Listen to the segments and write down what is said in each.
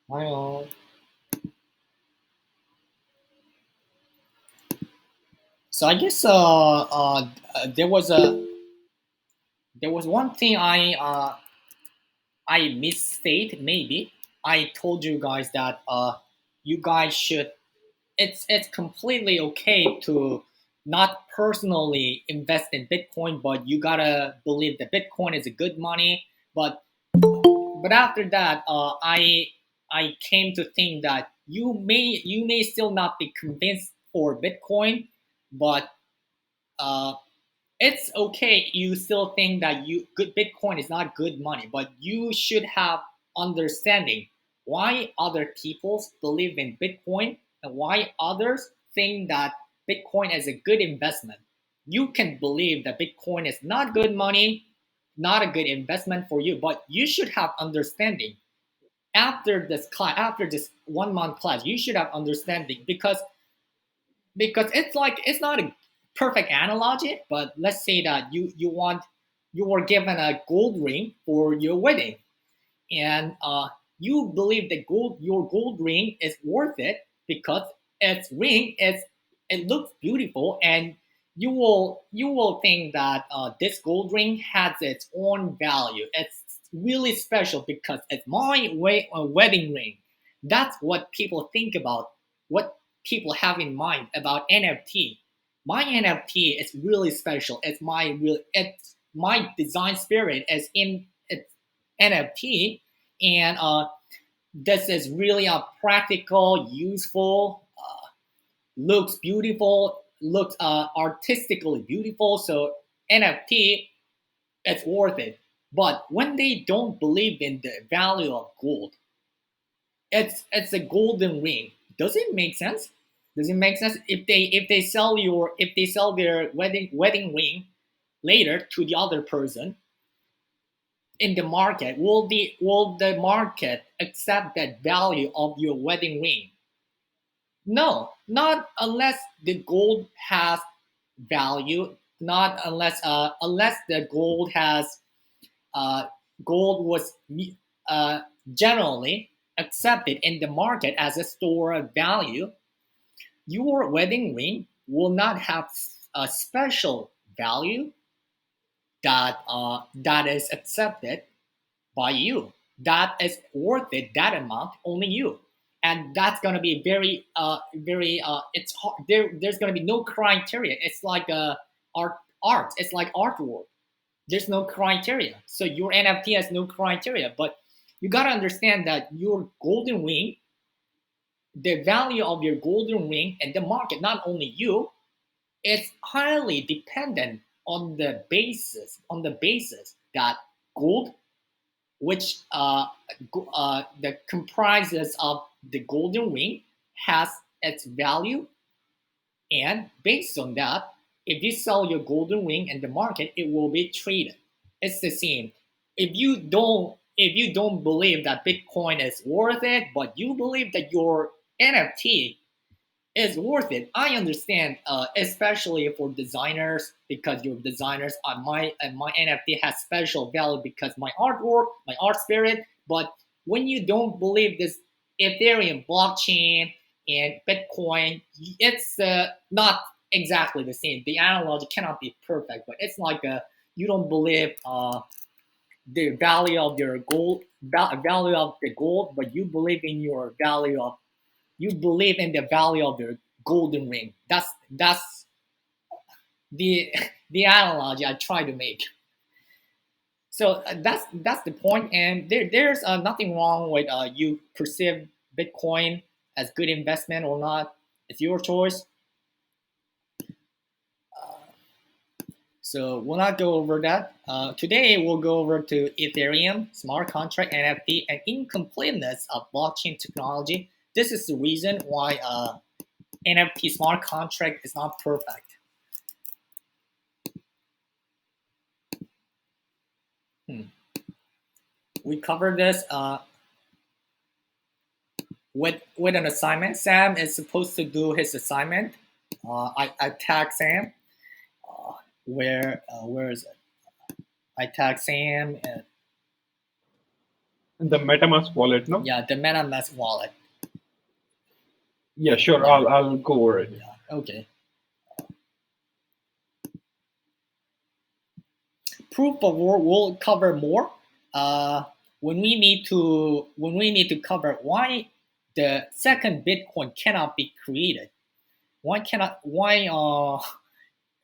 Hi all. So I guess there was one thing I misstate maybe. I told you guys that you guys should. It's completely okay to not personally invest in Bitcoin, but you gotta believe that Bitcoin is a good money. But but after that, I came to think that you may still not be convinced for Bitcoin, but uh, it's okay. You still think that you good Bitcoin is not good money, but you should have understanding why other people believe in Bitcoin and why others think that Bitcoin is a good investment. You can believe that Bitcoin is not good money, not a good investment for you, but you should have understanding after this class, after this 1 month class. You should have understanding because it's like it's not a perfect analogy, but let's say that you were given a gold ring for your wedding, and you believe that your gold ring is worth it because its ring is it looks beautiful, and you will think that this gold ring has its own value. It's really special because it's my wedding ring. That's what people think about, what people have in mind about NFT. My NFT is really special. It's my design spirit is in its NFT, and this is really a practical, useful, looks beautiful, looks artistically beautiful. So NFT, it's worth it. But when they don't believe in the value of gold, it's a golden ring. Does it make sense? Does it make sense if they sell their wedding ring later to the other person in the market? Will the market accept that value of your wedding ring? No, not unless the gold has value. Not unless the uh, gold was uh, generally accepted in the market as a store of value. Your wedding ring will not have a special value that is accepted by you, that is worth it, that amount only you. And that's going to be very it's hard. There's going to be no criteria. It's like art, it's like artwork. There's no criteria, so your NFT has no criteria. But you got to understand that your golden ring, the value of your golden ring and the market, not only you, it's highly dependent on the basis that gold, which that comprises of the golden ring, has its value. And based on that, if you sell your golden ring in the market, it will be traded. It's the same. If you don't believe that Bitcoin is worth it, but you believe that your NFT is worth it, I understand, especially for designers, because your designers are my NFT has special value because my artwork, my art spirit. But when you don't believe this Ethereum blockchain and Bitcoin, it's not exactly the same. The analogy cannot be perfect, but it's like you don't believe the value of your gold, value of the gold, but you believe in the value of your golden ring. That's the the analogy I try to make. So that's the point, and there's nothing wrong with you perceive Bitcoin as good investment or not. It's your choice. So we'll not go over that. Today we'll go over to Ethereum, smart contract, NFT, and incompleteness of blockchain technology. This is the reason why NFT smart contract is not perfect. Hmm. We covered this with an assignment. Sam is supposed to do his assignment. I tag Sam. Uh, where is it? I tag Sam. And The MetaMask wallet, no? Yeah, the MetaMask wallet. Yeah, sure. Yeah, I'll go over it. yeah. Okay. Proof of work will cover more. Uh, when we need to cover why the second Bitcoin cannot be created. Why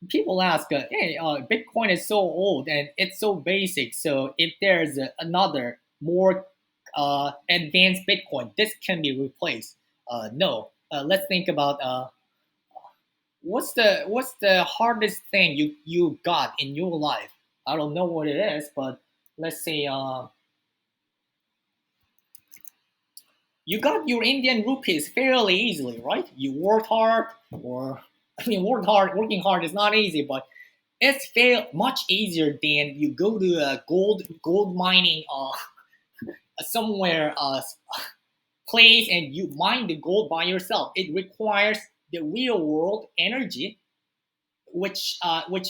people ask, hey, Bitcoin is so old and it's so basic. So if there's another more advanced Bitcoin, this can be replaced. No. Let's think about what's the hardest thing you got in your life. I don't know what it is, but let's say you got your Indian rupees fairly easily, right? You worked hard, or I mean, working hard is not easy, but it's much easier than you go to a gold mining somewhere place and you mine the gold by yourself. It requires the real world energy, which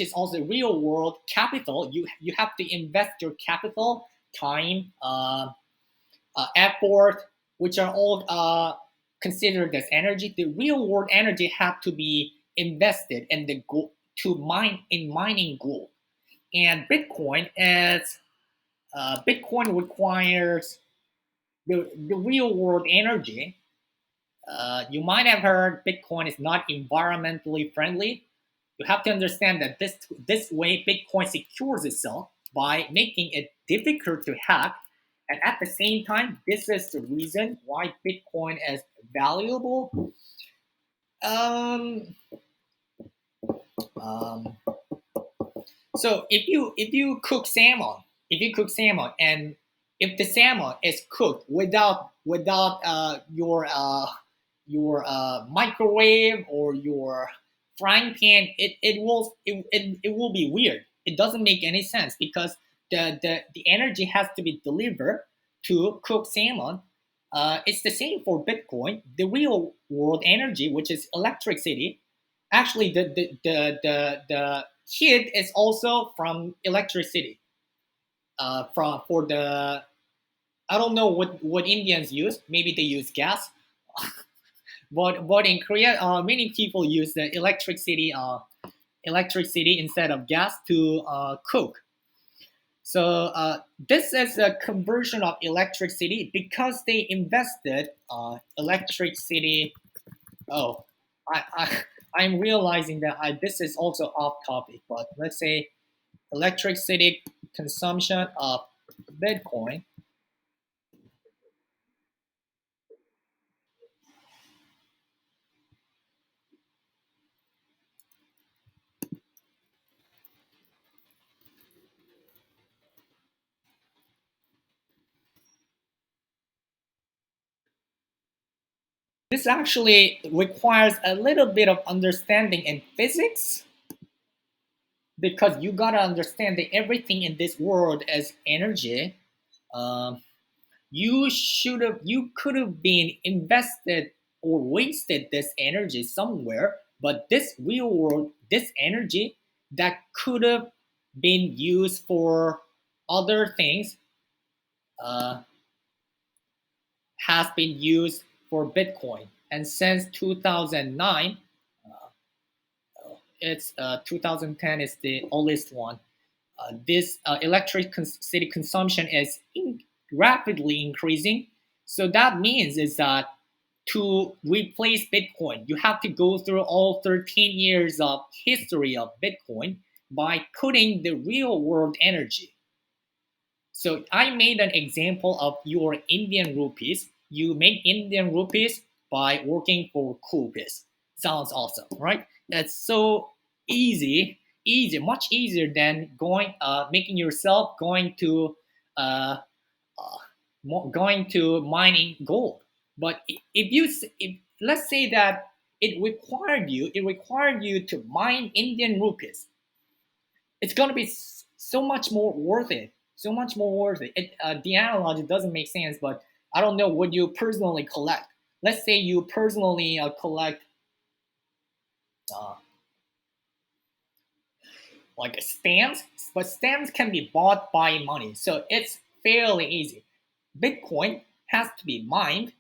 is also real world capital. You have to invest your capital, time, effort, which are all considered as energy. The real world energy have to be invested in the gold to mining gold. And Bitcoin requires the real world energy. You might have heard Bitcoin is not environmentally friendly. You have to understand that this way Bitcoin secures itself by making it difficult to hack. And at the same time, this is the reason why Bitcoin is valuable. Um, um, so if you cook salmon, and if the salmon is cooked without your microwave or your frying pan, it will be weird. It doesn't make any sense because the energy has to be delivered to cook salmon. It's the same for Bitcoin. The real world energy, which is electricity, actually the heat is also from electricity. From for the I don't know what Indians use. Maybe they use gas, but in Korea, many people use the electricity instead of gas to cook. So this is a conversion of electricity because they invested electricity. Oh, I'm realizing that this is also off topic, but let's say electricity consumption of Bitcoin. This actually requires a little bit of understanding in physics because you gotta understand that everything in this world is energy. Um, you could have been invested or wasted this energy somewhere, but this energy that could have been used for other things uh, has been used for Bitcoin. And since 2009, it's 2010 is the oldest one. This electricity consumption is rapidly increasing. So that means is that to replace Bitcoin, you have to go through all 13 years of history of Bitcoin by putting the real world energy. So I made an example of your Indian rupees. You make Indian rupees by working for Koolpeace. Sounds awesome, right? That's so much easier than making yourself uh, uh, going to mining gold. But if let's say that it required you to mine Indian rupees, it's gonna be so much more worth it. So much more worth it. The analogy doesn't make sense, but I don't know what you personally collect. Let's say you personally collect uh, like stamps, but stamps can be bought by money, so it's fairly easy. Bitcoin has to be mined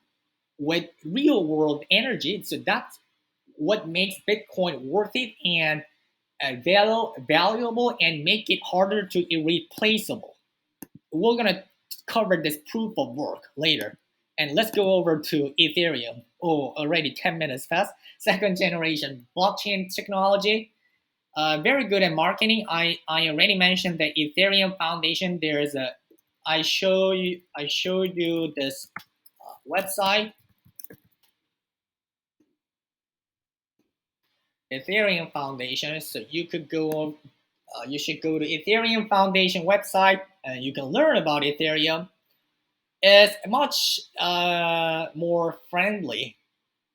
with real world energy. So that's what makes Bitcoin worth it and valuable and make it harder to irreplaceable. We're gonna cover this proof of work later. And let's go over to Ethereum. Oh, already 10 minutes past. Second generation blockchain technology. Very good at marketing. I already mentioned the Ethereum Foundation. There is a I showed you this website, Ethereum Foundation. So you could go you should go to Ethereum Foundation website and you can learn about Ethereum. It's much more friendly,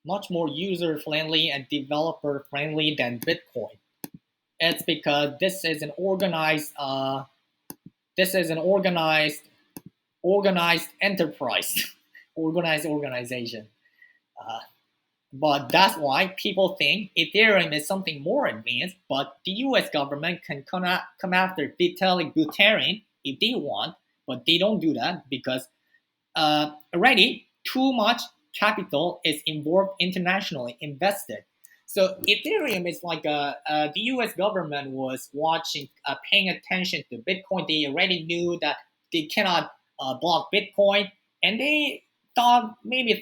much more user friendly and developer friendly than Bitcoin. It's because this is an organized enterprise, organized organization. Uh, but that's why people think Ethereum is something more advanced. But the U.S. government can come after Vitalik Buterin if they want, but they don't do that because already too much capital is involved internationally invested. So Ethereum is like the U.S. government was watching, paying attention to Bitcoin. They already knew that they cannot block Bitcoin, and they maybe they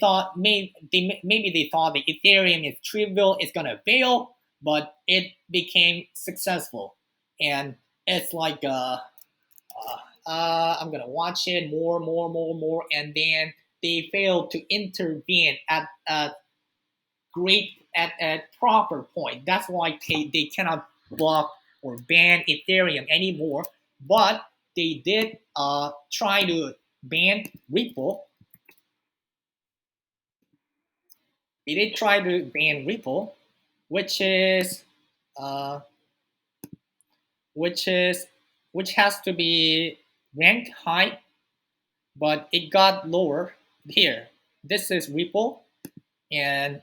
thought that Ethereum is trivial, it's gonna fail, but it became successful, and it's like I'm gonna watch it more, and then they failed to intervene at a proper point. That's why they cannot block or ban Ethereum anymore. But they did try to ban Ripple. They did try to ban Ripple, which is uh, which is which has to be ranked high, but it got lower here. This is Ripple, and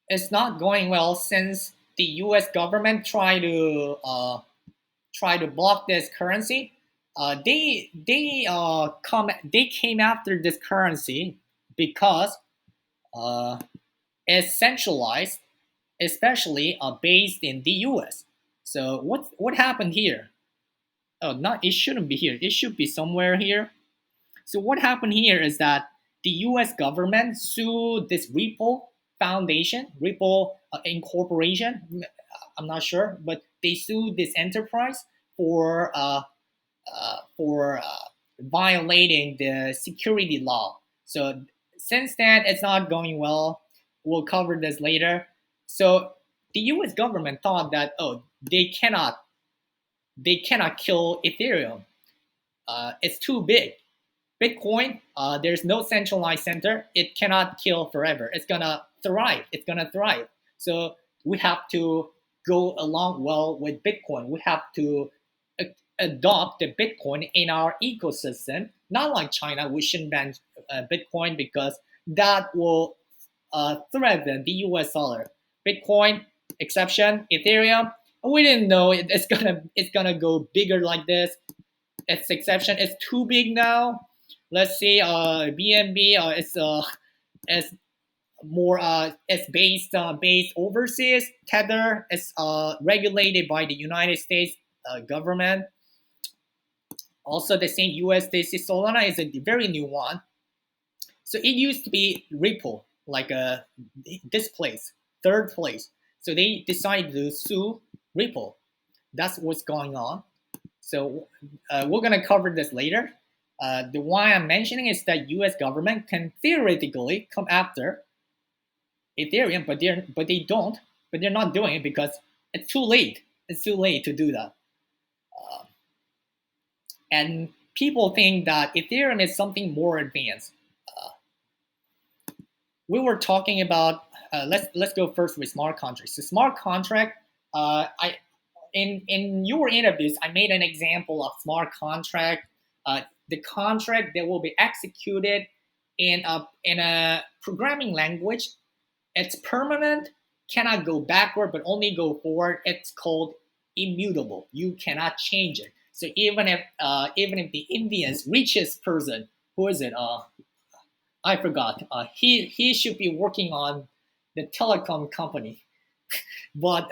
it's not going well since the U.S. government try to block this currency. They came after this currency because uh, it's centralized, especially based in the U.S. So what happened here? Oh, not it shouldn't be here. It should be somewhere here. So what happened here is that the U.S. government sued this Ripple Foundation, Ripple Incorporation. I'm not sure, but they sued this enterprise for violating the security law. So since then, it's not going well. We'll cover this later. So the U.S. government thought that they cannot kill Ethereum. It's too big. Bitcoin, there's no centralized center. It cannot kill forever. It's gonna thrive. It's gonna thrive. So we have to go along well with Bitcoin. We have to adopt the Bitcoin in our ecosystem. Not like China, we shouldn't ban Bitcoin because that will threaten the U.S. dollar. Bitcoin exception, Ethereum. We didn't know it's gonna go bigger like this. Its exception is too big now. Let's see, BNB it's more it's based overseas. Tether is regulated by the United States government. Also, the same USDC Solana is a very new one. So it used to be Ripple, like this place, third place. So they decided to sue Ripple. That's what's going on. So we're gonna cover this later. The why I'm mentioning is that U.S. government can theoretically come after Ethereum, but they don't. But they're not doing it because it's too late. It's too late to do that. Uh, and people think that Ethereum is something more advanced. Uh, we were talking about let's go first with smart contracts. The smart contract, I in your interviews, I made an example of smart contract. The contract that will be executed in a programming language. It's permanent, cannot go backward, but only go forward. It's called immutable. You cannot change it. So even if the Indian's richest person, who is it? I forgot. He should be working on the telecom company, but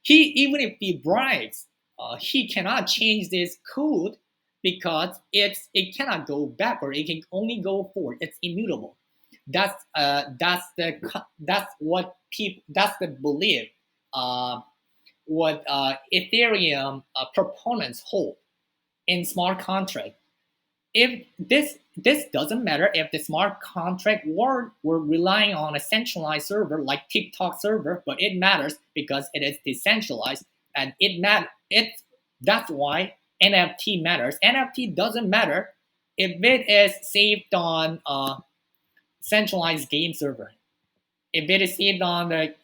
he even if he bribes, he cannot change this code because it cannot go backward. It can only go forward. It's immutable. That's the belief. What Ethereum proponents hold in smart contract. If this doesn't matter if the smart contract were relying on a centralized server like TikTok server, but it matters because it is decentralized, and that's why NFT matters. NFT doesn't matter if it is saved on a centralized game server. If it is saved on the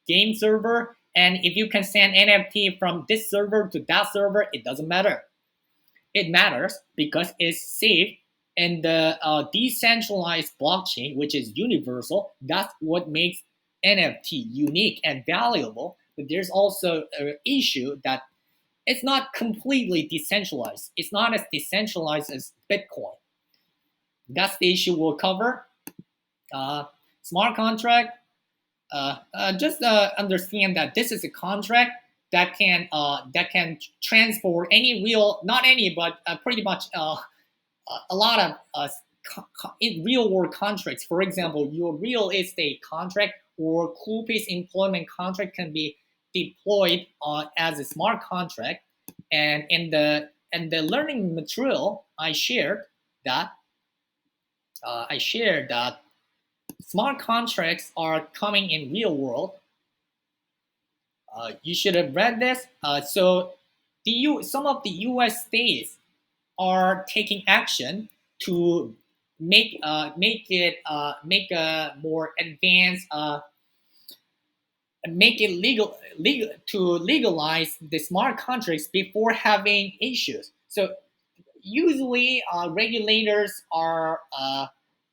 game server, and if you can send NFT from this server to that server, it doesn't matter. It matters because it's safe in the decentralized blockchain, which is universal. That's what makes NFT unique and valuable. But there's also an issue that it's not completely decentralized. It's not as decentralized as Bitcoin. That's the issue we'll cover. Smart contract. Just understand that this is a contract that can transport any real, not any, but pretty much a lot of real world contracts. For example, your real estate contract or Koolpeace employment contract can be deployed as a smart contract. And in the learning material, I shared that smart contracts are coming in real world. You should have read this. So some of the U.S. states are taking action to make a more advanced, make it legal to legalize the smart contracts before having issues. So usually regulators are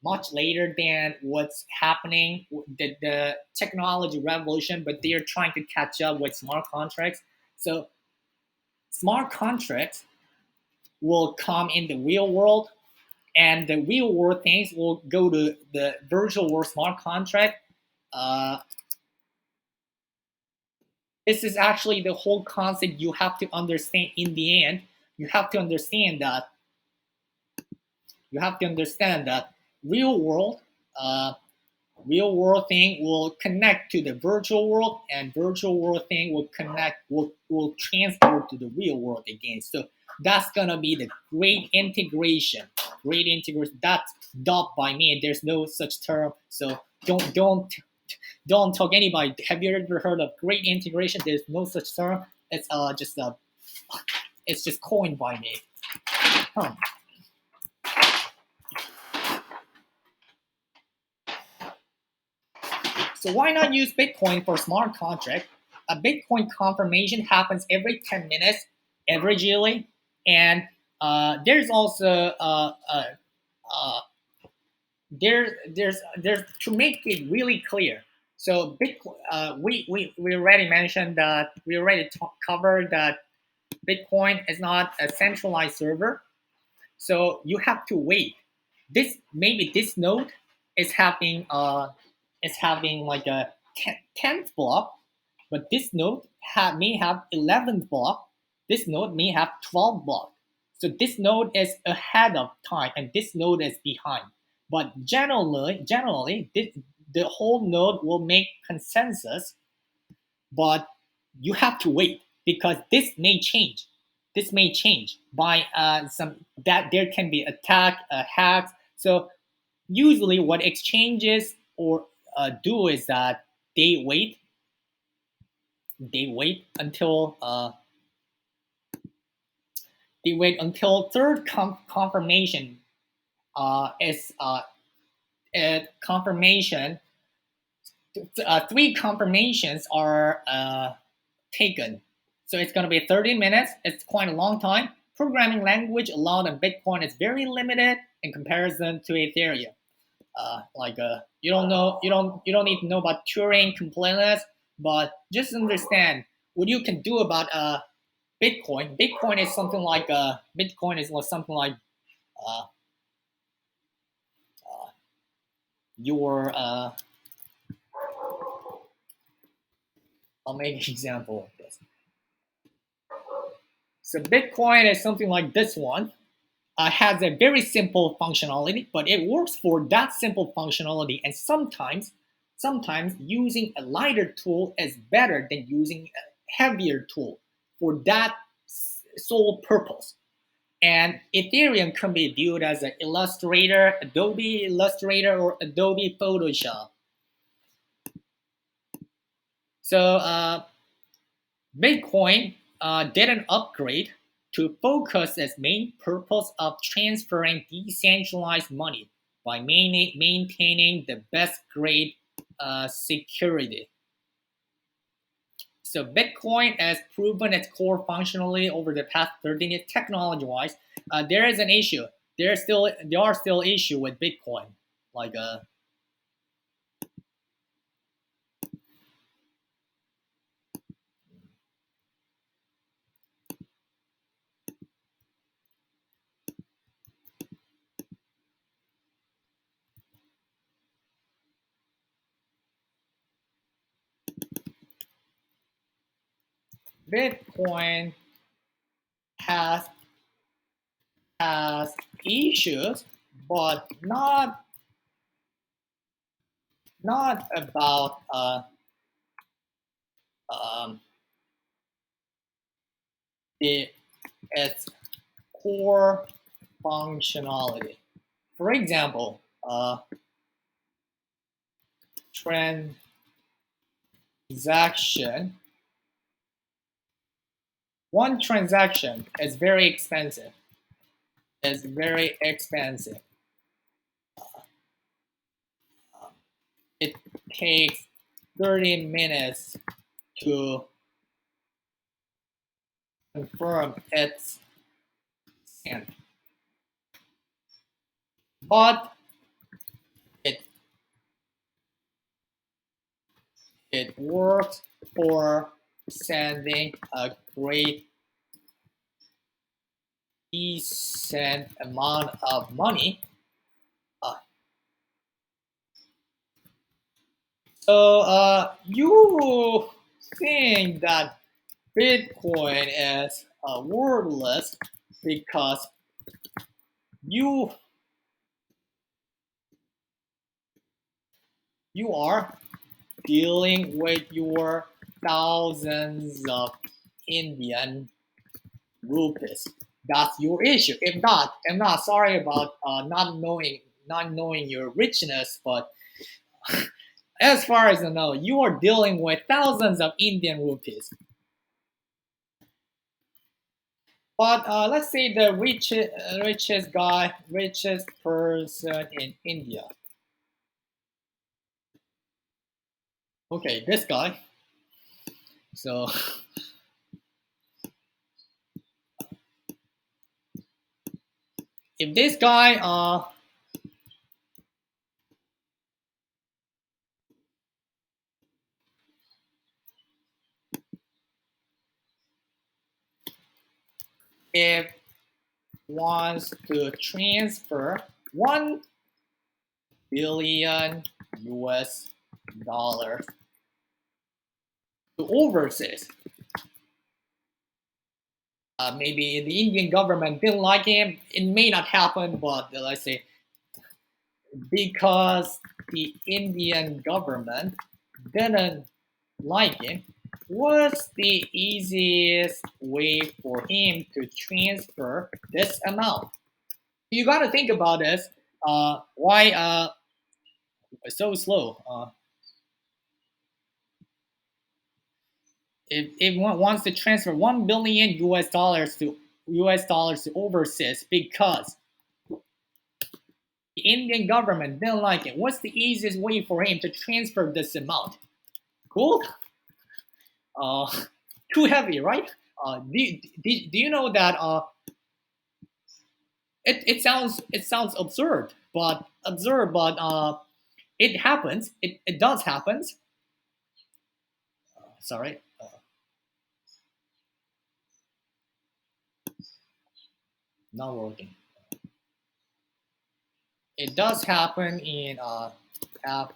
much later than what's happening, the technology revolution, but they're trying to catch up with smart contracts. So smart contracts will come in the real world, and the real world things will go to the virtual world smart contract. This is actually the whole concept you have to understand in the end. You have to understand that real world real world thing will connect to the virtual world, and virtual world thing will transport to the real world again. So that's gonna be the great integration. That's dubbed by me. There's no such term. So don't talk anybody. Have you ever heard of great integration? There's no such term. It's just coined by me. Huh. So why not use Bitcoin for smart contract? A Bitcoin confirmation happens every 10 minutes, averagely, and there's also there's to make it really clear. So Bitcoin, we already mentioned that covered that Bitcoin is not a centralized server, so you have to wait. This node is having like a 10th block, but this node may have 11th block. This node may have 12th block. So this node is ahead of time, and this node is behind. But generally, the whole node will make consensus, but you have to wait because this may change. This may change by some that there can be attack, hacks. So usually, what exchanges or do is that they wait. They wait until third confirmation is confirmation. Three confirmations are taken. So it's going to be 30 minutes. It's quite a long time. Programming language allowed on Bitcoin is very limited in comparison to Ethereum. You don't need to know about Turing completeness, but just understand what you can do about Bitcoin. Bitcoin is something like Bitcoin is something like uh, uh, your. I'll make an example of this. So Bitcoin is something like this one. Has a very simple functionality, but it works for that simple functionality. And sometimes using a lighter tool is better than using a heavier tool for that sole purpose. And Ethereum can be viewed as an Illustrator, Adobe Illustrator, or Adobe Photoshop. So Bitcoin did an upgrade to focus its main purpose of transferring decentralized money by maintaining the best grade security. So Bitcoin has proven its core functionality over the past 13 years. Technology-wise, there is an issue. There are still issues with Bitcoin, like Bitcoin has has issues, but not about um, its core functionality. For example, transaction. One transaction is very expensive. Is very expensive. It takes 30 minutes to confirm its sent. But it it works for sending a great decent amount of money. Uh, you think that Bitcoin is worthless because you you are dealing with your thousands of Indian rupees. That's your issue. If not, I'm not sorry about not knowing your richness, but as far as I know, you are dealing with thousands of Indian rupees. But let's say the richest person in India. Okay, this guy. So if this guy if wants to transfer 1 billion US dollars to overseas, maybe the Indian government didn't like him. It may not happen, but let's say because the Indian government didn't like him, what's the easiest way for him to transfer this amount? You got to think about this. Why so slow? If one wants to transfer 1 billion US dollars to overseas because the Indian government didn't like it, what's the easiest way for him to transfer this amount? Cool. Uh, too heavy, right? Do you know that it sounds absurd, but it happens. It does happen. Sorry. not working. It does happen in app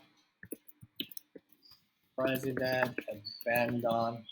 president abandon.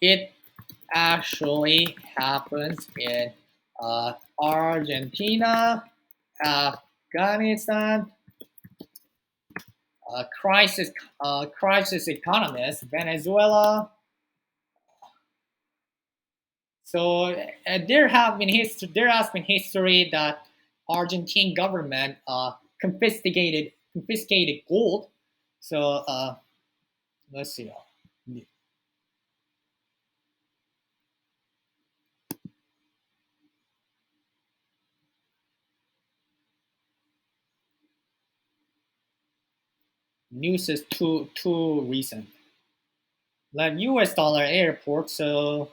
It actually happens in Argentina, Afghanistan, crisis economies, Venezuela. So there has been history that Argentine government confiscated gold. So let's see. News is too recent. Like U.S. dollar airport. So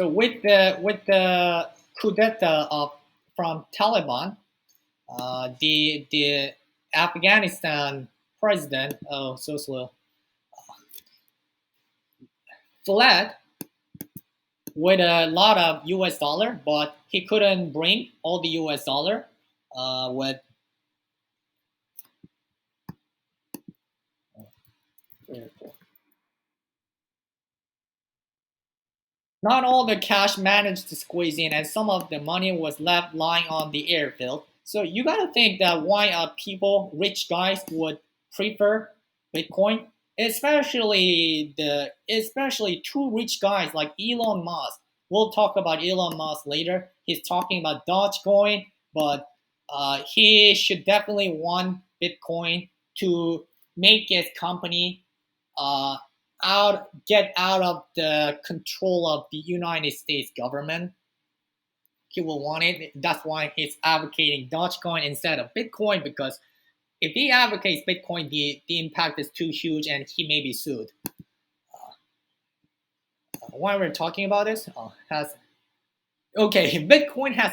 with the coup d'etat of from Taliban, the Afghanistan president, so slow, fled with a lot of U.S. dollar, but he couldn't bring all the U.S. dollar with. Not all the cash managed to squeeze in, and some of the money was left lying on the airfield. So you gotta think that why people, rich guys, would prefer Bitcoin, especially two rich guys like Elon Musk. We'll talk about Elon Musk later. He's talking about Dogecoin, but he should definitely want Bitcoin to make his company uh, get out of the control of the United States government. He will want it. That's why he's advocating Dogecoin instead of Bitcoin, because if he advocates Bitcoin, the impact is too huge and he may be sued. Why we're talking about this? Has Okay, Bitcoin has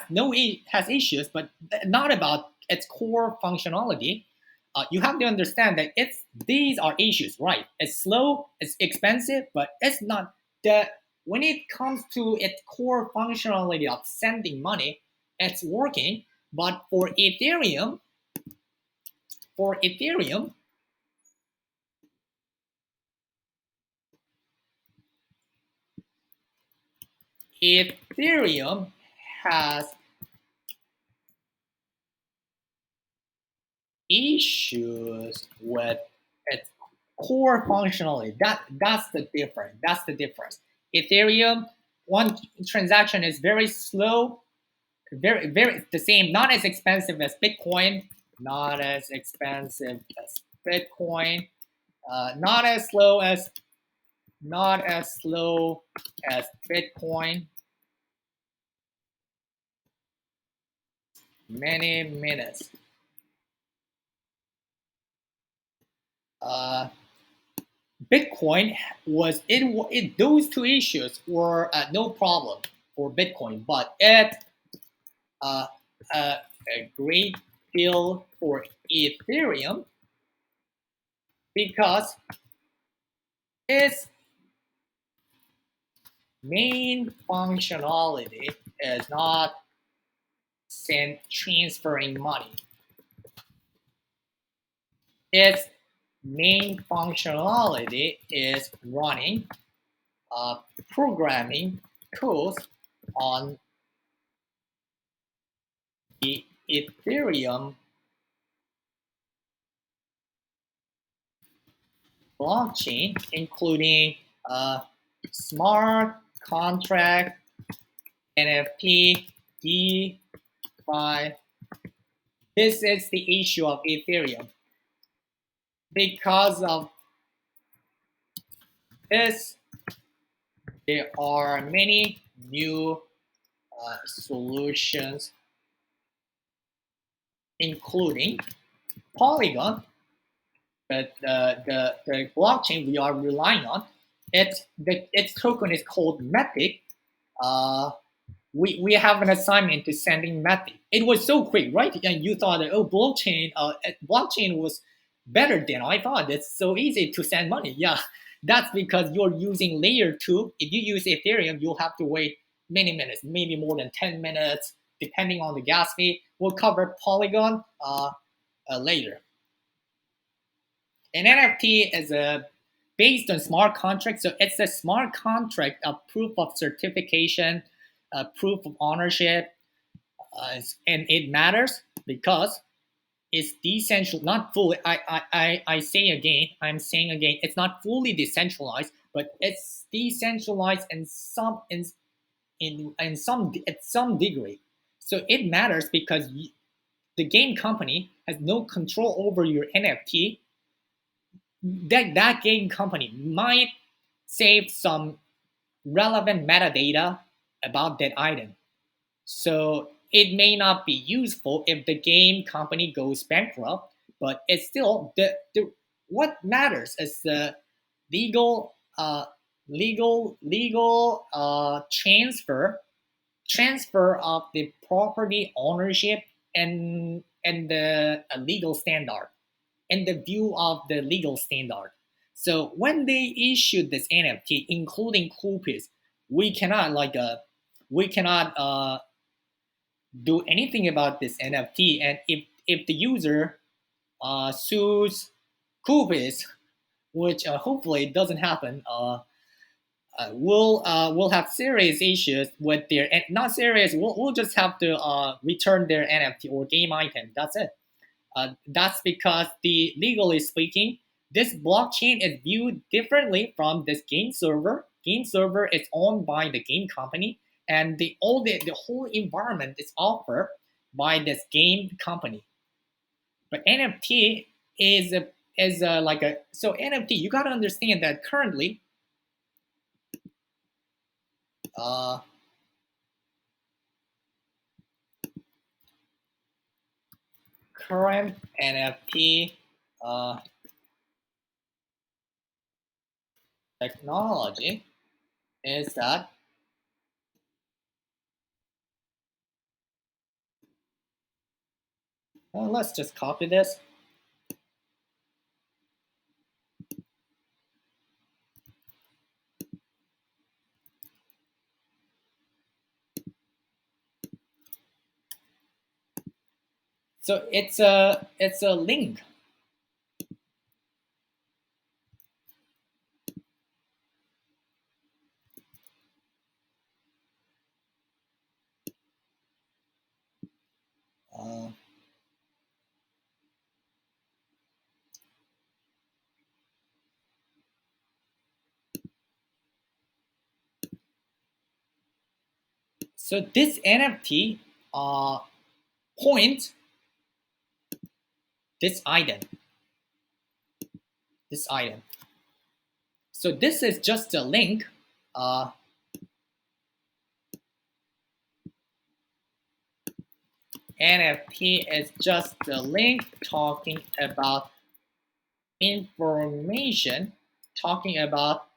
issues, but not about its core functionality. You have to understand that these are issues, right? It's slow, it's expensive, but it's not the when it comes to its core functionality of sending money, it's working. But for Ethereum has issues with its core functionality. That's the difference. That's the difference. Ethereum, one transaction is very slow, very the same, not as expensive as Bitcoin, not as expensive as Bitcoin, not as slow as Bitcoin. Many minutes. Uh, Bitcoin those two issues were no problem for Bitcoin, but uh, uh, a great deal for Ethereum because its main functionality is not transferring money. Its main functionality is running programming codes on the Ethereum blockchain, including smart contract, NFT, DeFi. This is the issue of Ethereum. because of this, there are many new solutions, including Polygon, but the blockchain we are relying on, its token is called Matic. Uh, we have an assignment to sending Matic. It was so quick, right? And you thought that, oh, blockchain was better than I thought. It's so easy to send money. Yeah, that's because you're using layer 2. If you use Ethereum, you'll have to wait many minutes, maybe more than 10 minutes, depending on the gas fee. We'll cover Polygon later. An NFT is based on smart contract, so it's a smart contract, a proof of certification, a proof of ownership, and it matters because it's decentral, not fully. I'm saying again, it's not fully decentralized, but it's decentralized in some in some at some degree. So it matters because the game company has no control over your NFT. That game company might save some relevant metadata about that item. So it may not be useful if the game company goes bankrupt, but it's still the what matters is the legal transfer of the property ownership and the legal standard and the view of the legal standard. So when they issued this NFT, including Koolpeace, we cannot do anything about this NFT. And if the user sues Koolpeace, which hopefully doesn't happen, we'll have serious issues with their, and not serious. We'll just have to return their NFT or game item. That's it. That's because legally speaking, this blockchain is viewed differently from this game server. Game server is owned by the game company, and the whole environment is offered by this game company. But NFT is like a so NFT. You got to understand that currently, uh, current NFT technology is that let's just copy this. So it's a link. Uh, so this NFT point this item. This item. So this is just a link. NFT is just a link talking about information, talking about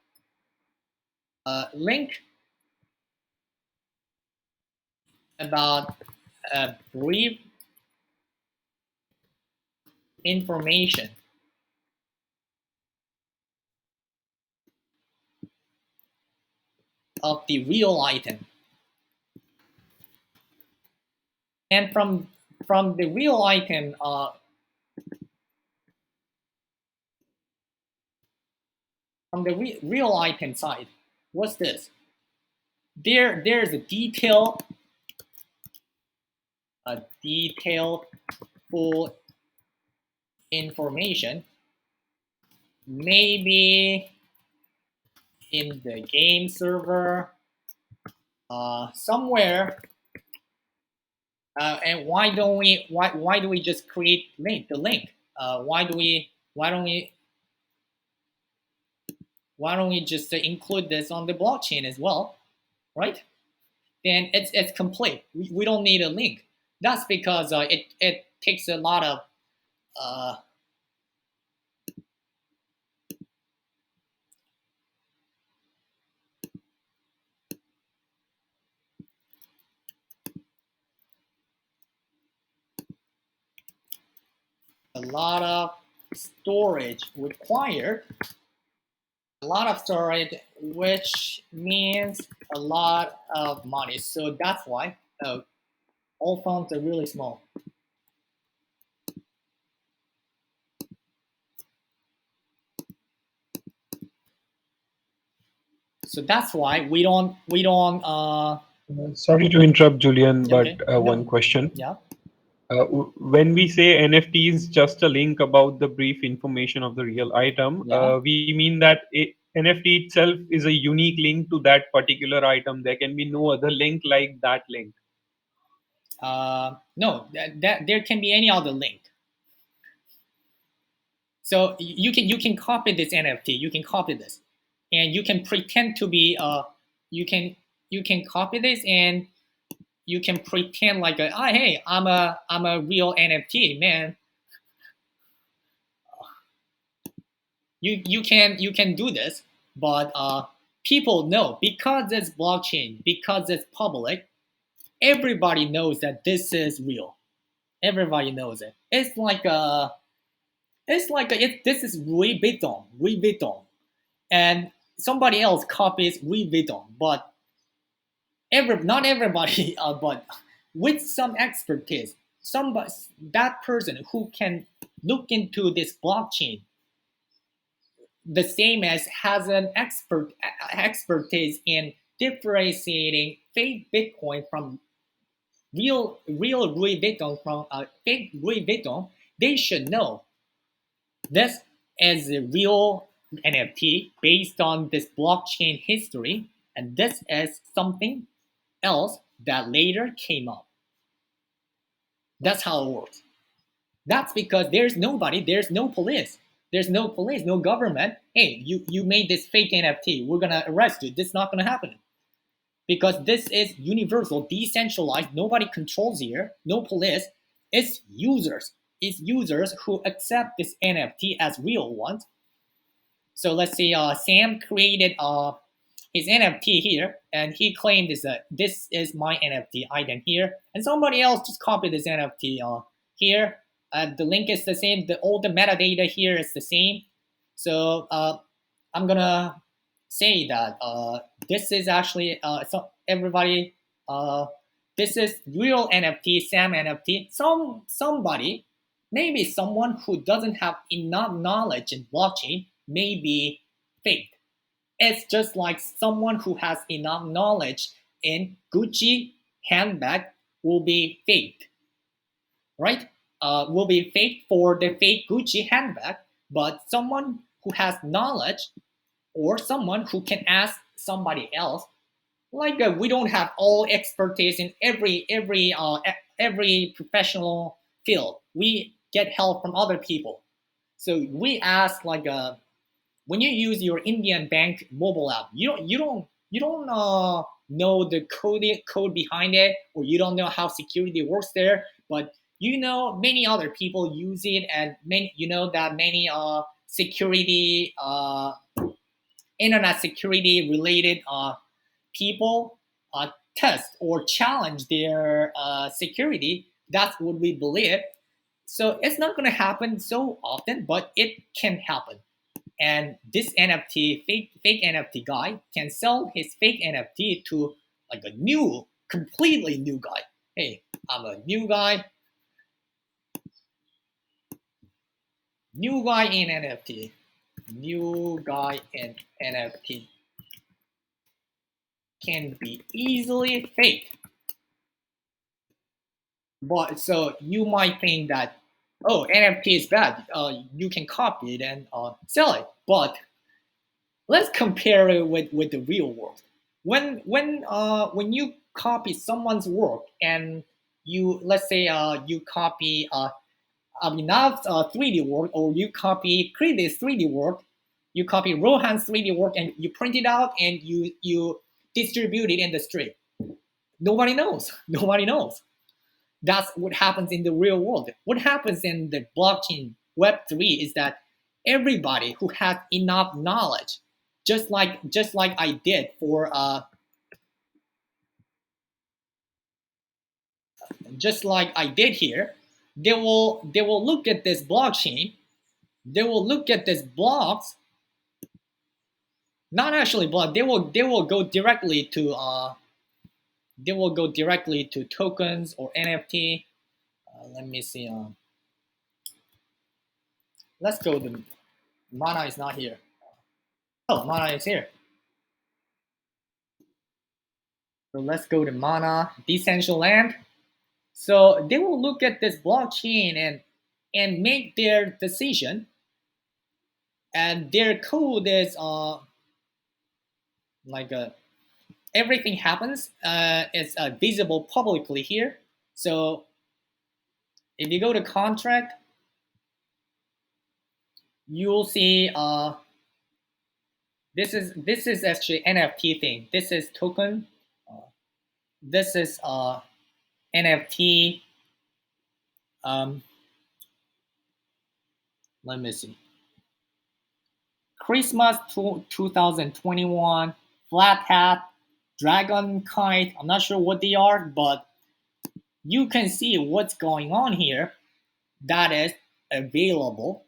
link about brief information of the real item. And from the real item, from the real item side, what's this? There's a detailed full information, maybe in the game server somewhere. And why do we just create the link? Why do we why don't we just include this on the blockchain as well, right? Then it's complete. We don't need a link. That's because it takes a lot of uh, storage required. A lot of storage, which means a lot of money. So that's why all fonts are really small. So that's why we don't. Sorry to interrupt, Julian, but Okay. one question. Yeah. When we say NFT is just a link about the brief information of the real item, Yeah. we mean that NFT itself is a unique link to that particular item. There can be no other link like that link. No, that there can be any other link. So you can copy this NFT. You can copy this, and you can pretend to be you can copy this, and you can pretend like hey, I'm a real NFT man. You can do this, but people know because it's blockchain, because it's public. Everybody knows that this is real. Everybody knows it. This is Louis Vuitton, and somebody else copies Louis Vuitton, but not everybody, but with some expertise, somebody that person who can look into this blockchain, the same as has an expertise in differentiating fake Bitcoin from real Louis Vuitton from fake Louis Vuitton. They should know this is a real NFT based on this blockchain history, and this is something else that later came up. That's how it works. That's because there's nobody, there's no police. There's no police, no government. Hey, you made this fake NFT. We're gonna arrest you. This is not gonna happen. Because this is universal, decentralized, nobody controls here, no police. It's users. It's users who accept this NFT as real ones. So let's say Sam created his NFT here, and he claimed this is my NFT item here, and somebody else just copied this NFT here. The link is the same. All the metadata here is the same. So I'm gonna say that this is actually everybody. This is real NFT, Sam NFT. Somebody, maybe someone who doesn't have enough knowledge in blockchain, may be fake. It's just like someone who has enough knowledge in Gucci handbag will be fake, right? Will be fake for the fake Gucci handbag, but someone who has knowledge or someone who can ask somebody else, like we don't have all expertise in every professional field. We get help from other people. So we ask like when you use your Indian bank mobile app, you don't know the code behind it, or you don't know how security works there, but you know many other people use it, and many security internet security related people test or challenge their security. That's what we believe. So it's not going to happen so often, but it can happen. And this NFT, fake NFT guy, can sell his fake NFT to like a completely new guy. Hey, I'm a new guy in NFT, new guy in NFT can be easily faked. But so you might think that, oh, NFT is bad. You can copy it and sell it. But let's compare it with the real world. When you copy someone's work, and let's say you copy Abhinav's 3D work, or you copy Kritis 3D work, you copy Rohan's 3D work, and you print it out and you distribute it in the street. Nobody knows. Nobody knows. That's what happens in the real world. What happens in the blockchain Web3 is that everybody who has enough knowledge, just like I did for just like I did here, they will look at this blockchain, they will look at this blocks, not actually block, they will go directly to tokens or NFT. Let me see. Let's go to Mana is not here. Oh, Mana is here. So let's go to Mana, Decentraland. So they will look at this blockchain and make their decision. And their code is like everything happens. It's visible publicly here. So if you go to contract, you'll see this is actually NFT thing. This is token. This is NFT. Let me see. Christmas 2021, flat hat, dragon kite. I'm not sure what they are, but you can see what's going on here. That is available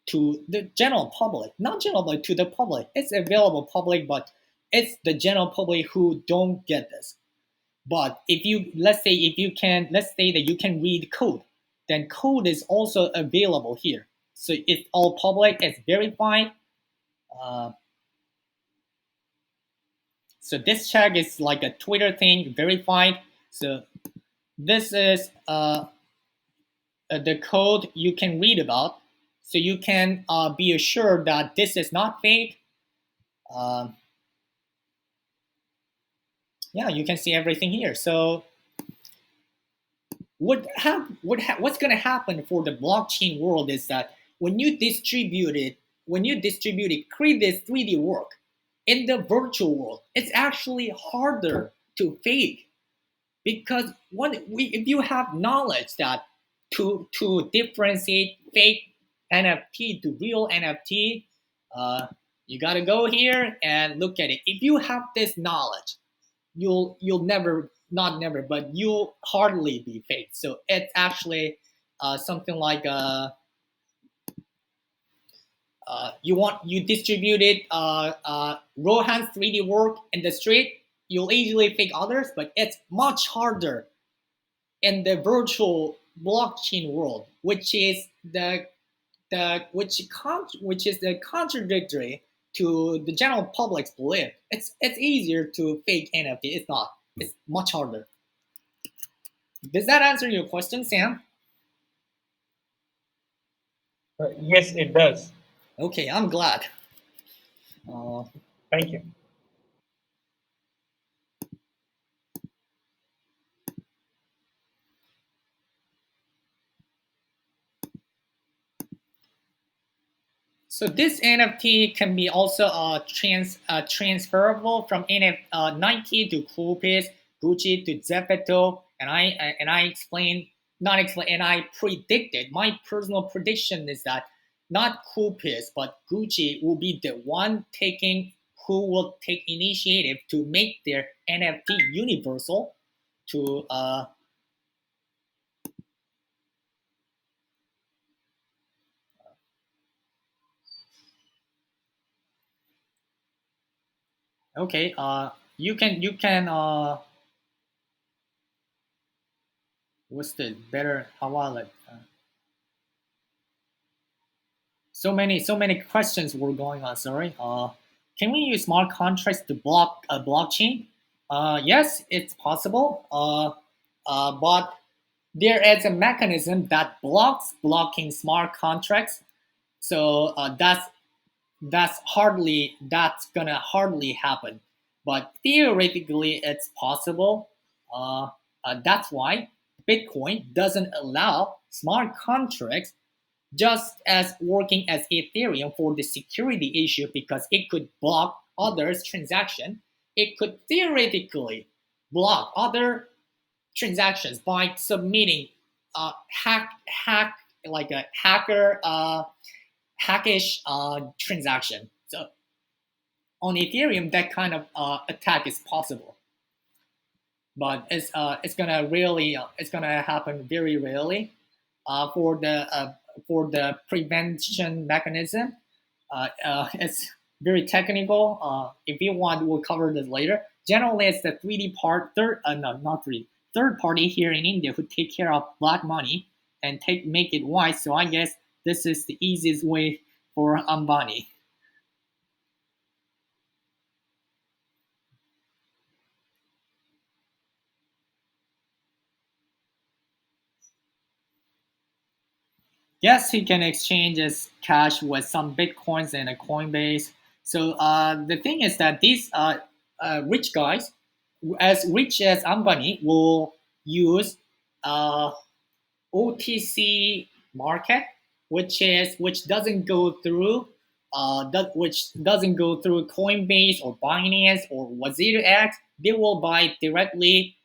to the general public, not general, but to the public. It's available public, but it's the general public who don't get this. But if you let's say that you can read code, then code is also available here. So it's all public, it's verified. Uh, so this check is like a Twitter thing, verified. So this is the code you can read about. So you can be assured that this is not fake. Yeah, you can see everything here. So what's going to happen for the blockchain world is that when you distribute it, create this 3D work in the virtual world, it's actually harder to fake, because if you have knowledge that to differentiate fake NFT to real NFT, you got to go here and look at it. If you have this knowledge, you'll never, not never, but you'll hardly be fake. So it's actually something like you distributed Rohan's 3D work in the street, you'll easily fake others, but it's much harder in the virtual blockchain world, which is which is the contradictory to the general public's belief. It's easier to fake NFT. It's not. It's much harder. Does that answer your question, Sam? Yes, it does. Okay, I'm glad. Uh, Thank you. So this NFT can be also transferable from Nike to Koolpeace, Gucci to Zepeto, and I explained, not explain, and I predicted. My personal prediction is that not Koolpeace but Gucci will be the one who will take initiative to make their NFT universal to okay, you can what's the better hawala? So many questions were going on. Sorry. Can we use smart contracts to block a blockchain? Yes, it's possible. But there is a mechanism that blocks blocking smart contracts. So that's gonna hardly happen. But theoretically, it's possible. That's why Bitcoin doesn't allow smart contracts just as working as Ethereum for the security issue because it could block others' transaction. It could theoretically block other transactions by submitting hack like a hacker hackish transaction. So on Ethereum, that kind of attack is possible, but it's gonna really it's gonna happen very rarely. For the prevention mechanism, it's very technical. If you want, we'll cover this later. Generally, it's the 3D part, no, not 3D, third party here in India who take care of black money and make it white. So I guess this is the easiest way for Ambani. Yes, he can exchange his cash with some bitcoins and a Coinbase. So the thing is that these rich guys, as rich as Ambani, will use uh, OTC market, which doesn't go through which doesn't go through Coinbase or Binance or Wazir X. They will buy directly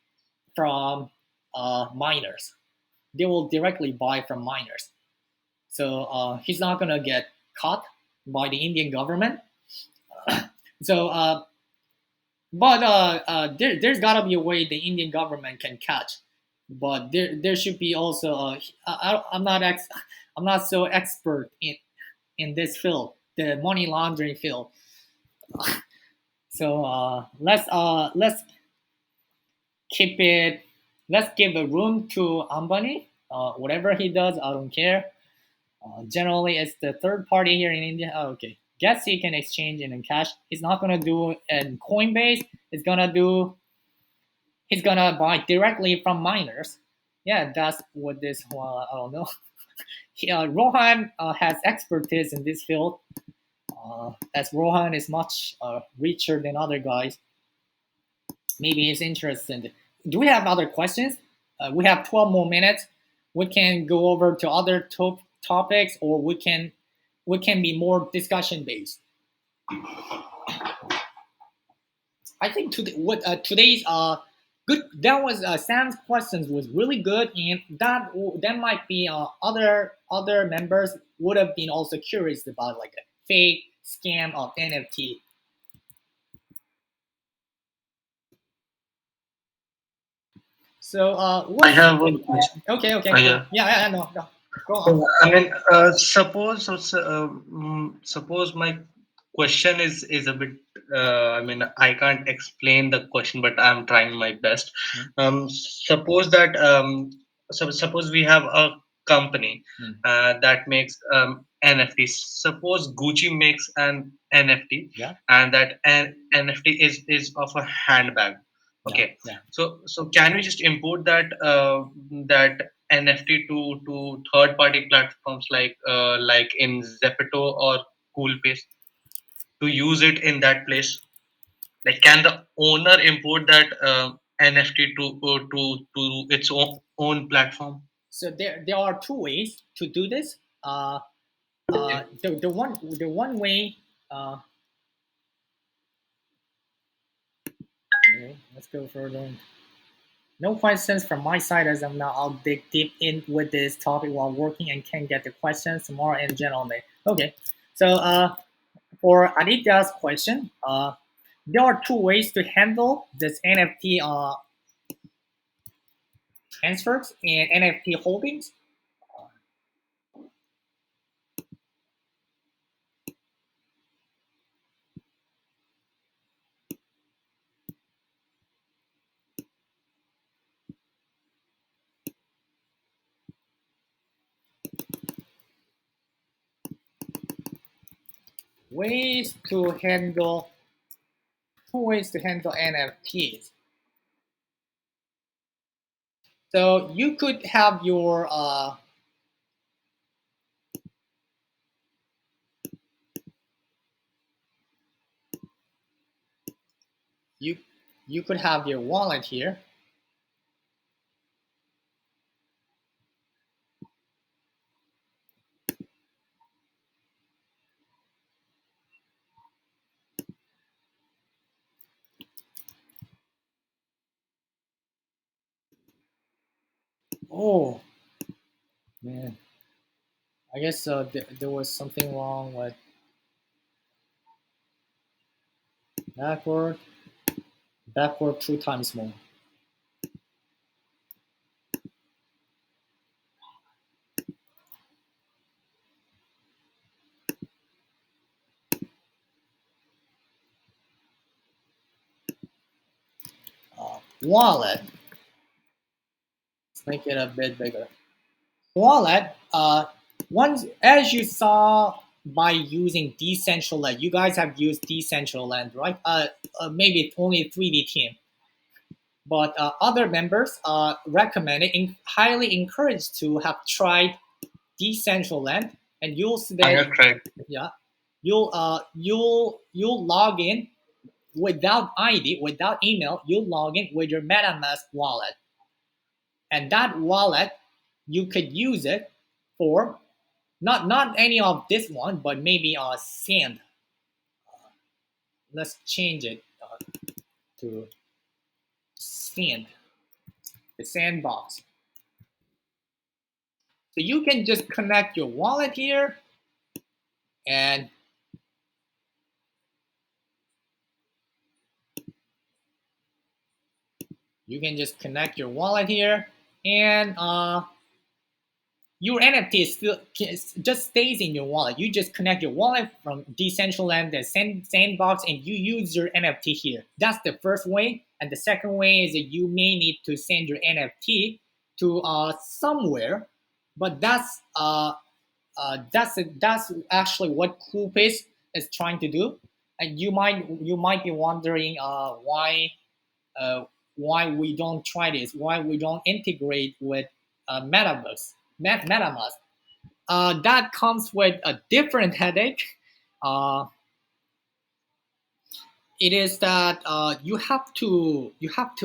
from miners. They will directly buy from miners. So he's not gonna get caught by the Indian government. So, but there's gotta be a way the Indian government can catch. But there should be also. I'm not I'm not so expert in this field, the money laundering field. So let's keep it. Let's give a room to Ambani. Whatever he does, I don't care. Generally, it's the third party here in India. Oh, okay. Guess he can exchange it in cash. He's not gonna do it in Coinbase. He's gonna buy directly from miners. Yeah, that's what this. I don't know. Rohan has expertise in this field. As Rohan is much richer than other guys, maybe he's interested. Do we have other questions? We have 12 more minutes. We can go over to other topics, or we can be more discussion based. I think today's good. That was Sam's questions was really good, and that might be other members would have been also curious about like a fake scam of NFT. So I what's have one question. okay? Okay, cool. Yeah. Yeah, no, no, go on. So, I mean, suppose my question is a bit. I mean, I can't explain the question, but I'm trying my best. Mm, Suppose that suppose we have a company mm. that makes NFTs. Suppose Gucci makes an NFT, Yeah, and that an NFT is of a handbag. yeah, Okay, yeah. so can we just import that NFT to third party platforms like in Zepto or Koolpeace to use it in that place? Like, can the owner import that NFT to its own platform? So there are two ways to do this. The one way. Uh, okay, let's go further. No questions from my side as I'm now. I'll dig deep in with this topic while working and can get the questions tomorrow and gentlemen. Okay, so for Aditya's question, there are two ways to handle this NFT transfers and NFT holdings. Ways to handle Two ways to handle NFTs. So you could have your you you could have your wallet here. Oh man, I guess there was something wrong with backward, backward 2 times more. Wallet. Let's make it a bit bigger. Wallet. Once as you saw by using Decentraland, you guys have used Decentraland, right? Maybe only 3D team, but other members recommended, highly encouraged to have tried Decentraland, and you'll see I that have tried. yeah, you'll log in without ID, without email. You'll log in with your MetaMask wallet, and that wallet you could use it for not any of this one, but maybe sand. Let's change it to sand, the sandbox. So you can just connect your wallet here, and you can just connect your wallet here, and your NFT is still just stays in your wallet. You just connect your wallet from Decentraland, the sandbox, and you use your NFT here. That's the first way. And the second way is that you may need to send your NFT to somewhere, but that's actually what Koolpeace is trying to do. And you might be wondering uh, why we don't try this, why we don't integrate with MetaMask. That comes with a different headache. Uh, it is that you have to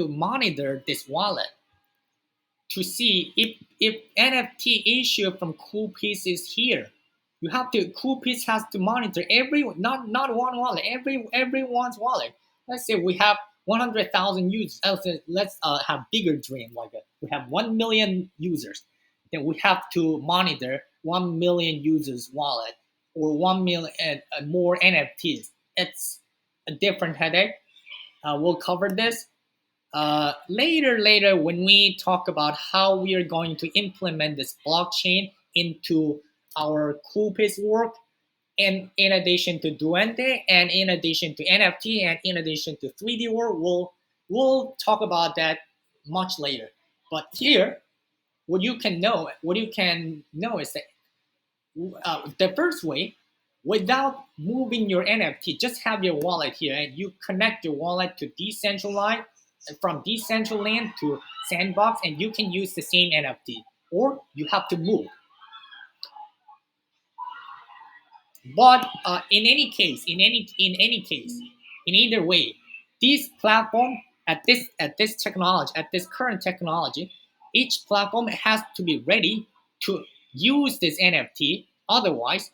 monitor this wallet to see if NFT issue from Koolpeace is here. Koolpeace has to monitor every not one wallet, everyone's wallet. Let's say we have 100,000 users. Let's have bigger dream like that. We have 1 million users. Then we have to monitor 1 million users wallet or 1 million more NFTs. It's a different headache. We'll cover this later when we talk about how we are going to implement this blockchain into our Koolpeace work, and in addition to Duende, and in addition to NFT, and in addition to 3D world, we'll talk about that much later. But here, what you can know is that the first way, without moving your NFT, just have your wallet here, and you connect your wallet to decentralized, from Decentraland to Sandbox, and you can use the same NFT, or you have to move. But in either way, these platform at this current technology, each platform has to be ready to use this NFT. Otherwise,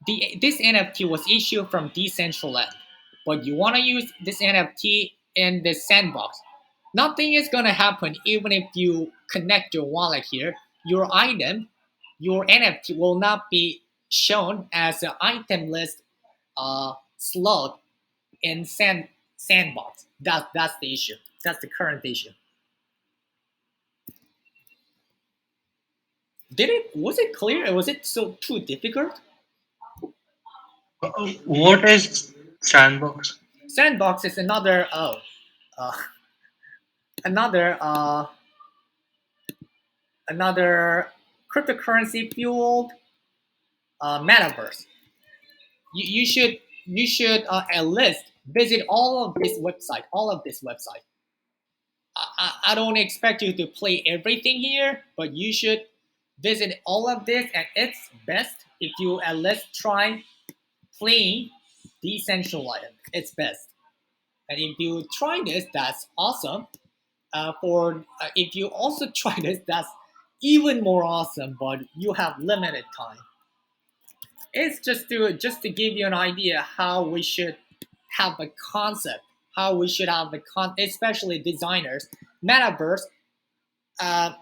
this NFT was issued from Decentraland, but you want to use this NFT in the sandbox. Nothing is gonna happen even if you connect your wallet here. Your item, your NFT will not be shown as an item list slot in sandbox. That's the issue. That's the current issue. Was it clear? Was it so too difficult? What is sandbox? Sandbox is uh, another another cryptocurrency fueled metaverse. You should at least visit all of this website. I don't expect you to play everything here, but you should visit all of this, and it's best if you at least try playing decentralized. It's best, and if you try this, that's awesome. For if you also try this, that's even more awesome. But you have limited time. It's just to give you an idea how we should have a concept, how we should have especially designers. Metaverse, uh,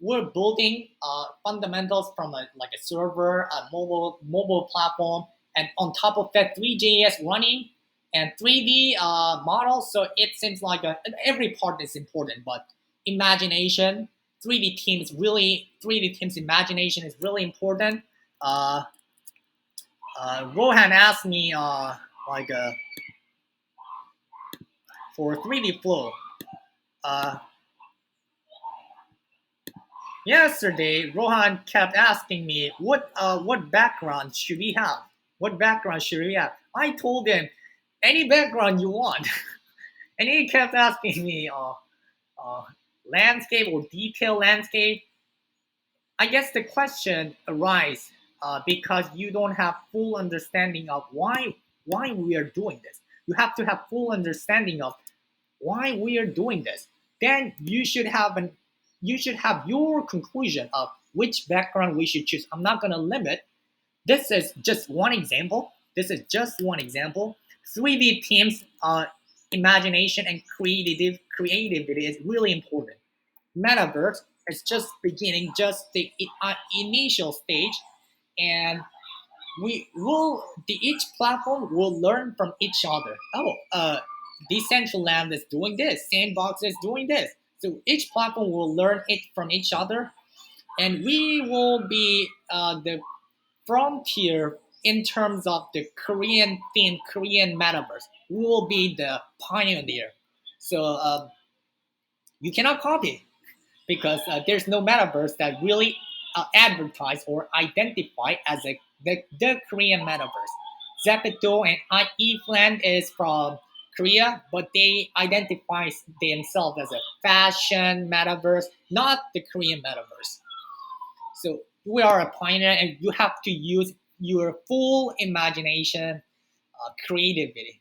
we're building fundamentals from like a server, a mobile platform, and on top of that 3JS running and 3D models. So it seems like every part is important, but imagination, 3D teams imagination is really important. Uh, Rohan asked me like for 3D flow. Uh, Yesterday, Rohan kept asking me what background should we have? What background should we have? I told him any background you want, and he kept asking me uh, landscape or detailed landscape. I guess the question arises because you don't have full understanding of why we are doing this. You have to have full understanding of why we are doing this. Then you should have your conclusion of which background we should choose. I'm not gonna limit. This is just one example. This is just one example. 3D teams, imagination and creativity is really important. Metaverse is just beginning, just the initial stage, and each platform will learn from each other. Oh, Decentraland is doing this, Sandbox is doing this. So each platform will learn it from each other, and we will be the frontier in terms of the Korean theme, Korean metaverse. We will be the pioneer. So you cannot copy because there's no metaverse that really advertise or identify as the Korean metaverse. Zepeto and Efland is from Korea, but they identify themselves as a fashion metaverse, not the Korean metaverse. So we are a pioneer, and you have to use your full imagination, creativity,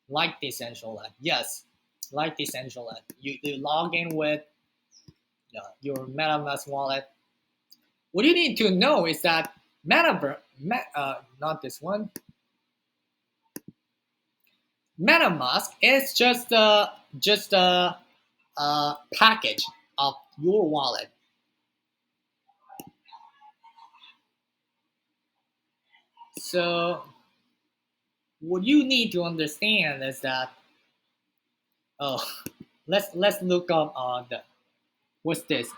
like Decentraland. Yes, like Decentraland. You log in with your MetaMask wallet. What you need to know is that not this one, MetaMask is just a package of your wallet. So what you need to understand is that oh, let's look up the what's this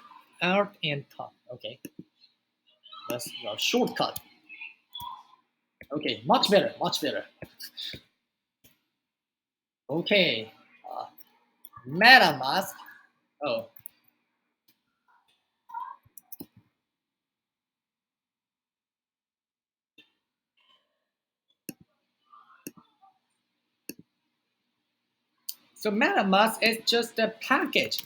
art and top. Okay, let's shortcut. Okay, much better, much better. Okay, uh, MetaMask. Oh, so MetaMask is just a package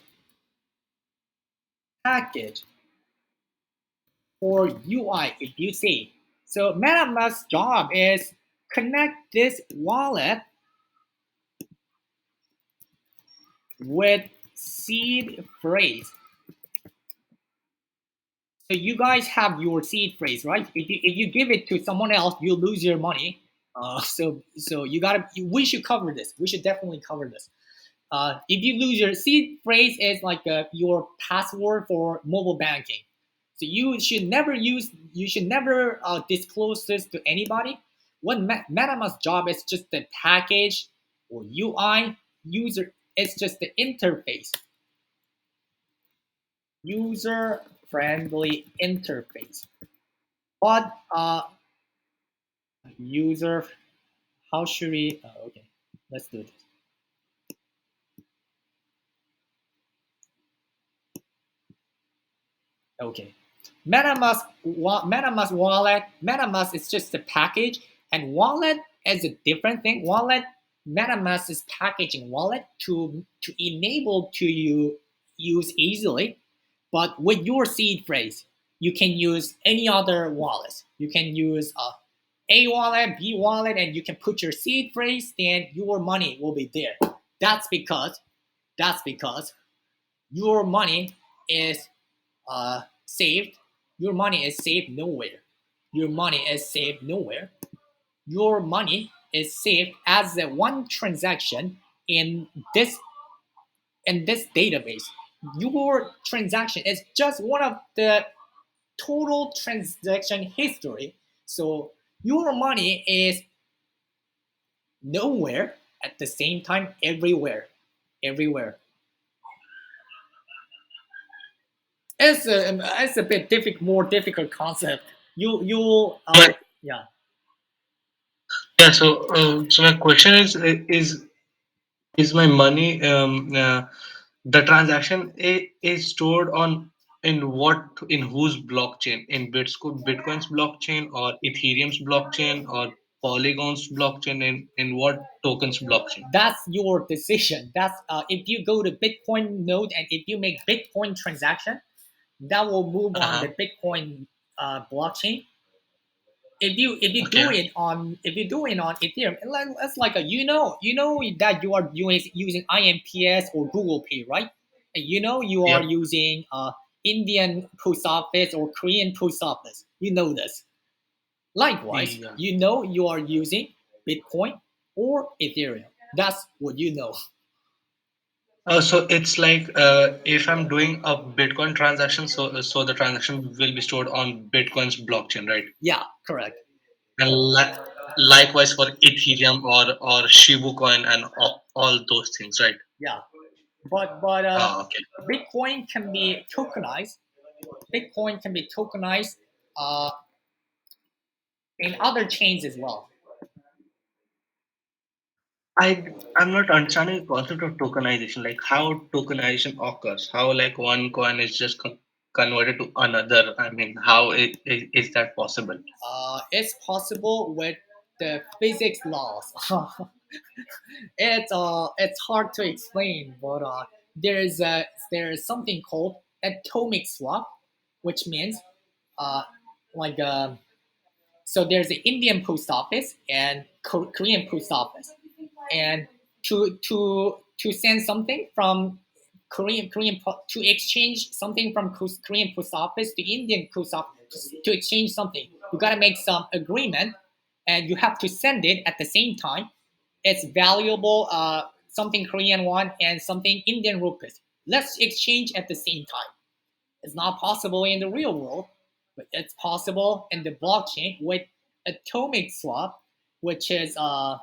for UI, if you see. So MetaMask's job is connect this wallet with seed phrase. So you guys have your seed phrase, right? If you give it to someone else, you lose your money. So you gotta. We should cover this. We should definitely cover this. If you lose your seed phrase, is like your password for mobile banking. So you should never disclose this to anybody. What MetaMask job is just the package or UI user. It's just the interface, user friendly interface. But user, how should we? Okay, let's do this. Okay. MetaMask wallet. MetaMask is just a package, and wallet is a different thing. Wallet, MetaMask is packaging wallet to enable to you use easily. But with your seed phrase, you can use any other wallets. You can use A wallet, B wallet, and you can put your seed phrase. Then your money will be there. That's because your money is saved. Your money is saved nowhere. Your money is saved nowhere. Your money is saved as a one transaction in this in this database. Your transaction is just one of the total transaction history. So your money is nowhere at the same time everywhere. Everywhere. It's a bit more difficult concept. You My, yeah. yeah. So my question is my money the transaction is stored on in whose blockchain, in Bitcoin's blockchain or Ethereum's blockchain or Polygon's blockchain, in what token's blockchain? That's your decision. That's if you go to Bitcoin node and if you make Bitcoin transaction, that will move on Uh-huh. the Bitcoin blockchain. If you Okay. do it on Ethereum, it's like you know that you are using IMPS or Google Pay, right? And you are Yep. using Indian post office or Korean post office. You know this. Likewise, Yeah. you are using Bitcoin or Ethereum. That's what you know. So it's like if I'm doing a Bitcoin transaction, so the transaction will be stored on Bitcoin's blockchain, right? Yeah, correct. And likewise for Ethereum or Shibu coin and all those things, right? Yeah, but Oh, okay. Bitcoin can be tokenized. Bitcoin can be tokenized uh, in other chains as well. I'm not understanding the concept of tokenization, like how tokenization occurs, how like one coin is just converted to another. I mean, how is that possible? It's possible with the physics laws. It's hard to explain, but there is something called atomic swap, which means uh, like so there's the Indian post office and Korean post office, and to send something from to exchange something from Korean post office to Indian post office to exchange something, you gotta make some agreement, and you have to send it at the same time. It's valuable, something Korean won and something Indian rupees. Let's exchange at the same time. It's not possible in the real world, but it's possible in the blockchain with atomic swap, which is uh,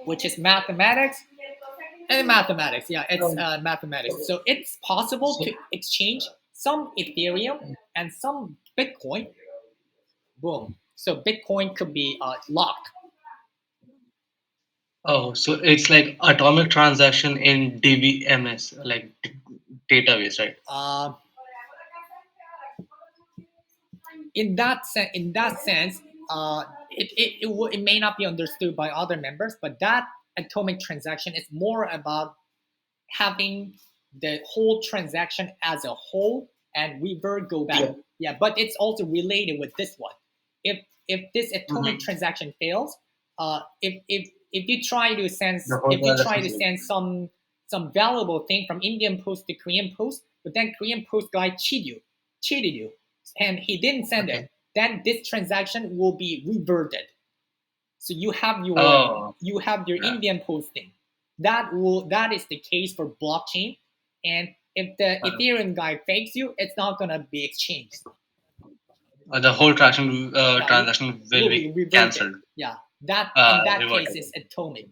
which is mathematics and mathematics. Yeah, it's mathematics. So it's possible So, to exchange some Ethereum and some Bitcoin. Boom. So Bitcoin could be locked. oh, so it's like atomic transaction in DBMS, like database, right? Uh, in that sense, it may not be understood by other members, but that atomic transaction is more about having the whole transaction as a whole and revert go back. Yeah. Yeah, but it's also related with this one. If this atomic Mm-hmm. transaction fails, if you try to send The whole transaction. some valuable thing from Indian post to Korean post, but then Korean post guy cheated you, and he didn't send it, Okay. then this transaction will be reverted. So Oh, you have your yeah. Indian posting. That is the case for blockchain. And if the Ethereum guy fakes you, it's not gonna be exchanged. The whole transaction Yeah, transaction will will be be reverted. cancelled. Yeah, that in that case Reverted. is atomic.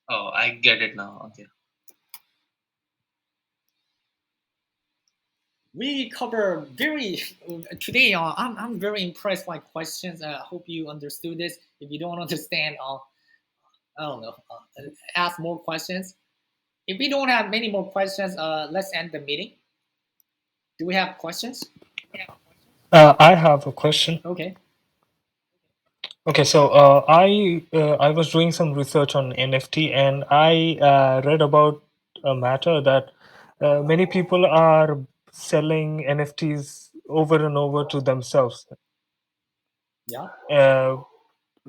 Oh, I get it now. Okay. We cover very today. I'm very impressed by questions. I hope you understood this. If you don't understand, I don't know. Ask more questions. If we don't have many more questions, let's end the meeting. Do we have questions? I have a question. Okay. Okay, so I was doing some research on NFT, and I read about a matter that many people are selling NFTs over and over to themselves, Yeah. uh,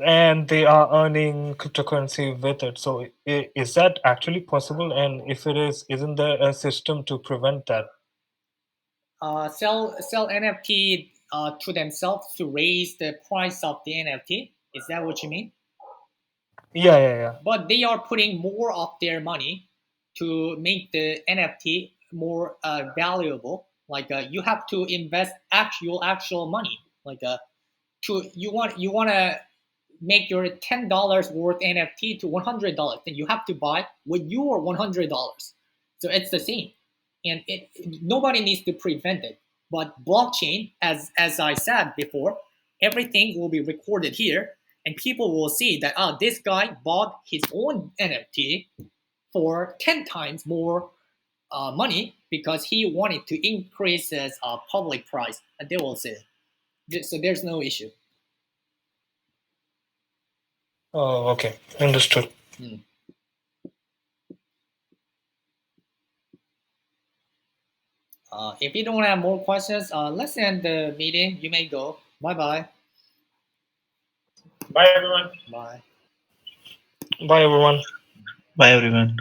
and they are earning cryptocurrency with it. So, is that actually possible? And if it is, isn't there a system to prevent that? Sell NFT to themselves to raise the price of the NFT. Is that what you mean? Yeah, yeah, yeah. But they are putting more of their money to make the NFT more valuable, like you have to invest actual money. Like you want to make your $10 worth NFT to $100, then you have to buy with your $100. So it's the same, and nobody needs to prevent it. But blockchain, as I said before, everything will be recorded here, and people will see that this guy bought his own NFT for 10 times more money because he wanted to increase his public price, and they will see it. So there's no issue. Oh, okay, understood. If you don't have more questions, let's end the meeting. You may go. Bye-bye. Bye everyone. Bye. Bye, everyone. Bye everyone.